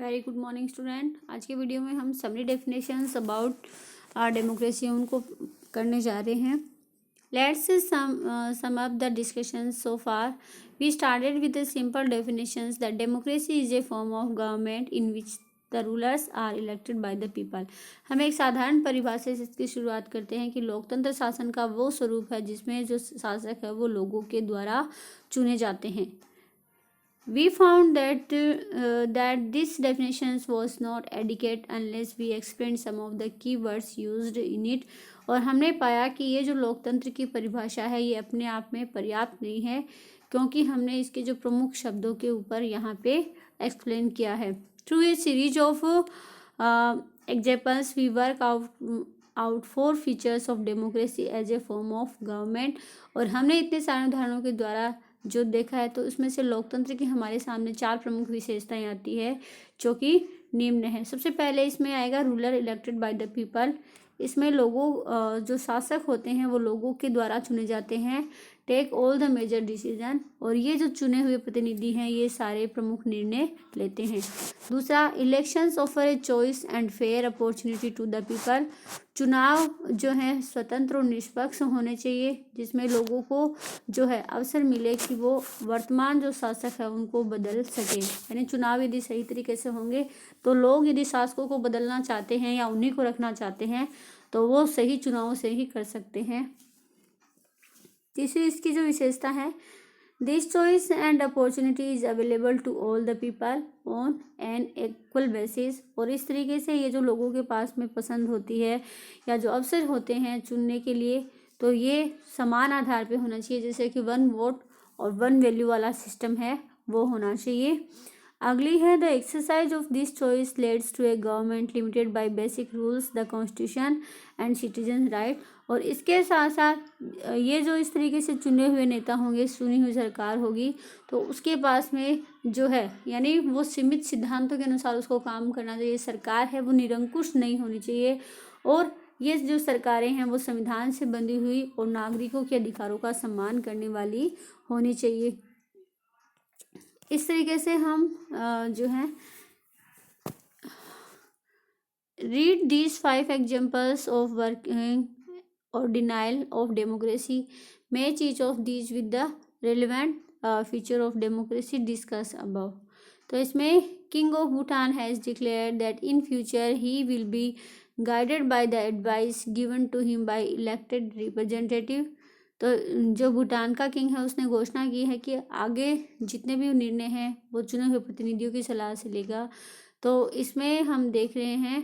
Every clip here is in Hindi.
Very good morning student. आज के वीडियो में हम समरी डेफिनेशंस अबाउट डेमोक्रेसी उनको करने जा रहे हैं। Let's sum up the discussion so far. We started with the simple definitions that democracy is a form of government in which the rulers are elected by the people. हम एक साधारण परिभाषा से इसकी शुरुआत करते हैं कि लोकतंत्र शासन का वो स्वरूप है जिसमें जो शासक है वो लोगों के द्वारा चुने जाते हैं। We found that this definition was not adequate unless we explained some of the key words used in it। और हमने पाया कि ये जो लोकतंत्र की परिभाषा है ये अपने आप में पर्याप्त नहीं है क्योंकि हमने इसके जो प्रमुख शब्दों के ऊपर यहाँ पे एक्सप्लेन किया है। Through a series of examples we work out 4 features of democracy as a form of government. और हमने इतने सारे उदाहरणों के द्वारा जो देखा है तो उसमें से लोकतंत्र की हमारे सामने 4 प्रमुख विशेषताएं आती है जो कि निम्न है। सबसे पहले इसमें आएगा ruler elected by the people. इसमें लोगों जो शासक होते हैं वो लोगों के द्वारा चुने जाते हैं। Take all the major decision. और ये जो चुने हुए प्रतिनिधि हैं ये सारे प्रमुख निर्णय लेते हैं। दूसरा, elections offer a choice and fair opportunity to the people. चुनाव जो है स्वतंत्र और निष्पक्ष होने चाहिए जिसमें लोगों को जो है अवसर मिले कि वो वर्तमान जो शासक है उनको बदल सके। यानी चुनाव यदि सही तरीके से होंगे तो लोग यदि शासकों को बदलना चाहते हैं या उन्हीं को रखना चाहते हैं तो वो सही चुनाव से ही कर सकते हैं। तीसरी इसकी जो विशेषता है, this choice and opportunity is available to all the people on an equal basis. और इस तरीके से ये जो लोगों के पास में पसंद होती है या जो अवसर होते हैं चुनने के लिए तो ये समान आधार पे होना चाहिए, जैसे कि 1 वोट और 1 वैल्यू वाला सिस्टम है वो होना चाहिए। अगली है, the exercise of this choice leads to a government limited by basic rules the constitution and citizen right. और इसके साथ साथ ये जो इस तरीके से चुने हुए नेता होंगे, चुनी हुई सरकार होगी तो उसके पास में जो है यानी वो सीमित सिद्धांतों के अनुसार उसको काम करना चाहिए। सरकार है वो निरंकुश नहीं होनी चाहिए और ये जो सरकारें हैं वो संविधान से बंधी हुई और नागरिकों के अधिकारों का सम्मान करने वाली होनी चाहिए। इस तरीके से हम जो है read these 5 examples of working और denial of democracy. Match each of these with the relevant feature of democracy discuss above. तो इसमें king of Bhutan has declared that in future he will be guided by the advice given to him by elected representative. तो जो भूटान का किंग है उसने घोषणा की है कि आगे जितने भी निर्णय हैं वो चुने हुए प्रतिनिधियों की सलाह से लेगा। तो इसमें हम देख रहे हैं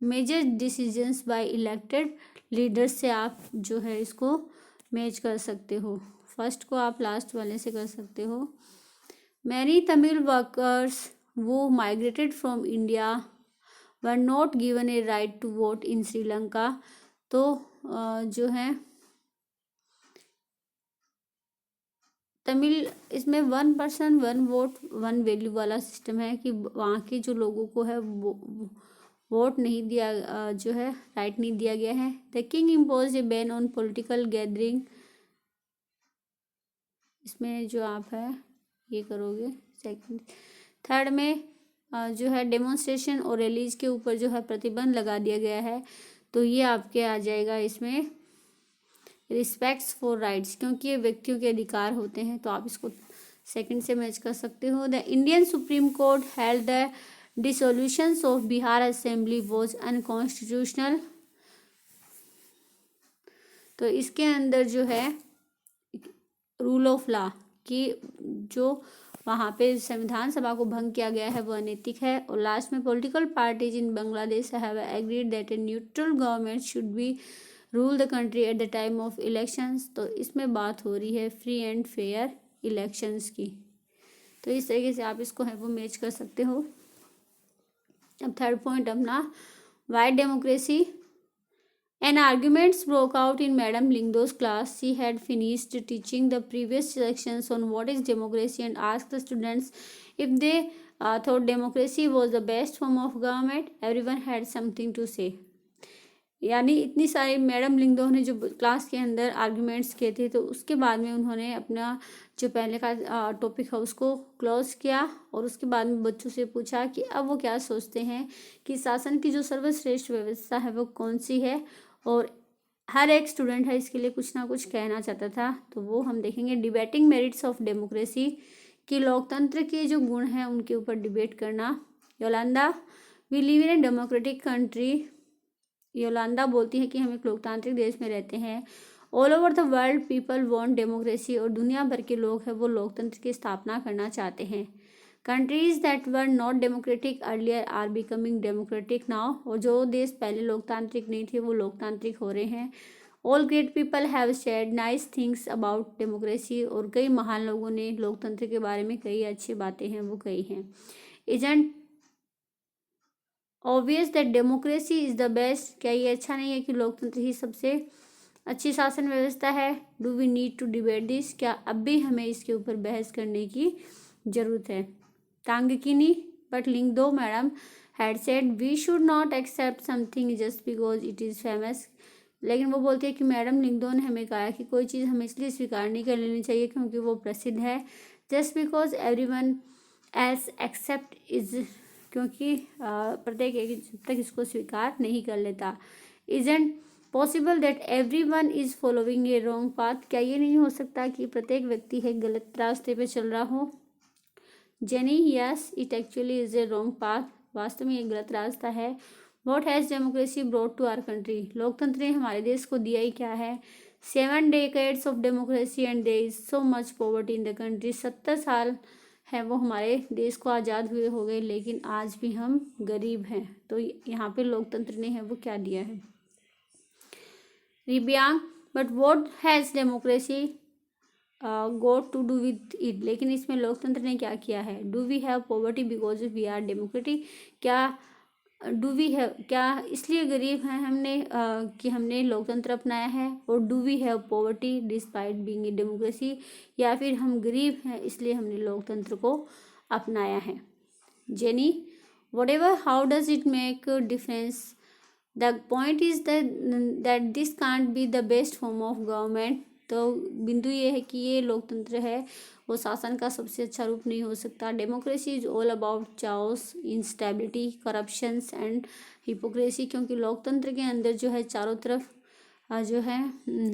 major decisions by elected leaders से आप जो है इसको मैच कर सकते हो। फर्स्ट को आप लास्ट वाले से कर सकते हो। Many Tamil workers who migrated from India were not given a right to vote in Sri. तो जो है तमिल इसमें 1 पर्सन 1 वोट 1 वैल्यू वाला सिस्टम है कि वहाँ के जो लोगों को है वोट नहीं दिया जो है राइट नहीं दिया गया है। The king impose A ban on political gathering. इसमें जो आप है ये करोगे। सेकंड थर्ड में जो है डेमोन्स्ट्रेशन और रैलीज के ऊपर जो है प्रतिबंध लगा दिया गया है तो ये आपके आ जाएगा इसमें रिस्पेक्ट्स फॉर राइट्स, क्योंकि ये व्यक्तियों के अधिकार होते हैं तो आप इसको सेकंड से मैच कर सकते हो। The Indian Supreme Court held the dissolutions of Bihar assembly was unconstitutional. तो इसके अंदर जो है रूल ऑफ लॉ की जो वहाँ पे संविधान सभा को भंग किया गया है वो अनैतिक है। और लास्ट में political parties in Bangladesh have agreed that a neutral government should be rule the country at the time of elections. तो इसमें बात हो रही है फ्री एंड फेयर इलेक्शंस की। तो इस तरीके से आप इसको है वो मैच कर सकते हो। अब थर्ड पॉइंट अपना, Y democracy. An argument broke out in Madam Lingdo's class. She had finished teaching the previous sections on what is democracy and asked the students if they thought democracy was the best form of government. Everyone had something to say. यानी इतनी सारी मैडम लिंगदो ने जो क्लास के अंदर आर्ग्यूमेंट्स किए थे, तो उसके बाद में उन्होंने अपना जो पहले का टॉपिक है उसको क्लोज किया और उसके बाद में बच्चों से पूछा कि अब वो क्या सोचते हैं कि शासन की जो सर्वश्रेष्ठ व्यवस्था है वो कौन सी है, और हर एक स्टूडेंट है इसके लिए कुछ ना कुछ कहना चाहता था। तो वो हम देखेंगे डिबेटिंग मेरिट्स ऑफ डेमोक्रेसी, कि लोकतंत्र के जो गुण हैं उनके ऊपर डिबेट करना। Yolanda, we live in a democratic country. Yolanda बोलती है कि हम एक लोकतांत्रिक देश में रहते हैं। All over the world people want democracy, और दुनिया भर के लोग हैं वो लोकतंत्र की स्थापना करना चाहते हैं। Countries that were not democratic earlier are becoming democratic now, और जो देश पहले लोकतांत्रिक नहीं थे वो लोकतांत्रिक हो रहे हैं। All great people have shared nice things about democracy, और कई महान लोगों ने लोकतंत्र के बारे में कई अच्छी बातें हैं वो कही हैं। Isn't obvious that democracy is the best, क्या ये अच्छा नहीं है कि लोकतंत्र ही सबसे अच्छी शासन व्यवस्था है। Do we need to debate this, क्या अब भी हमें इसके ऊपर बहस करने की ज़रूरत है। Tangkini, but Lyngdoh madam had said we should not accept something just because it is famous, लेकिन वो बोलती है कि मैडम लिंगदो ने हमें कहा कि कोई चीज़ हमें इसलिए स्वीकार नहीं कर लेनी चाहिए क्योंकि वो प्रसिद्ध है। Just because everyone else except is, क्योंकि प्रत्येक एक जब तक इसको स्वीकार नहीं कर लेता। Isn't possible that everyone is following A wrong path, क्या ये नहीं हो सकता कि प्रत्येक व्यक्ति है गलत रास्ते पे चल रहा हो। Jenny, yes it actually is a wrong path, वास्तव में ये गलत रास्ता है। What has democracy brought to our country, लोकतंत्र ने हमारे देश को दिया ही क्या है। 7 decades of democracy and there is so much poverty in the country, 70 साल है वो हमारे देश को आज़ाद हुए हो गए, लेकिन आज भी हम गरीब हैं। तो यहाँ पे लोकतंत्र ने है वो क्या दिया है। Ribiang, but what has democracy got to do with it, लेकिन इसमें लोकतंत्र ने क्या किया है। Do we have poverty because we are democratic, क्या डू वी हैव, क्या इसलिए गरीब हैं हमने कि हमने लोकतंत्र अपनाया है। और do we have poverty despite being a democracy, या फिर हम गरीब हैं इसलिए हमने लोकतंत्र को अपनाया है। Jenny, what ever how does it make difference, the point is that this can't be the best form of government, तो बिंदु ये है कि ये लोकतंत्र है वो शासन का सबसे अच्छा रूप नहीं हो सकता। Democracy is all about chaos, instability, corruptions and hypocrisy, क्योंकि लोकतंत्र के अंदर जो है चारों तरफ जो है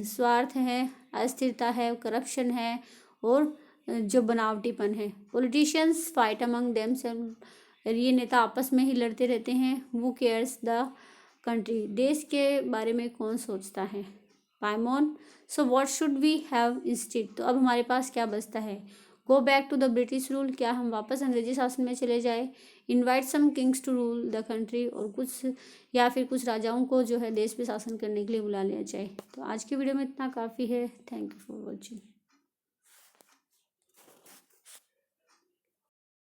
स्वार्थ है, अस्थिरता है, करप्शन है और जो बनावटीपन है। पॉलिटिशियंस फाइट अमंग देमसेल्फ, ये नेता आपस में ही लड़ते रहते हैं। हु केयर्स द कंट्री, देश के बारे में कौन सोचता है। Pymon, so what should we have instead, तो अब हमारे पास क्या बचता है। Go back to the British rule, क्या हम वापस अंग्रेजी शासन में चले जाए। Invite some kings to rule the country, और कुछ या फिर कुछ राजाओं को जो है देश पे शासन करने के लिए बुला लिया जाए। तो आज की वीडियो में इतना काफ़ी है। Thank you for watching.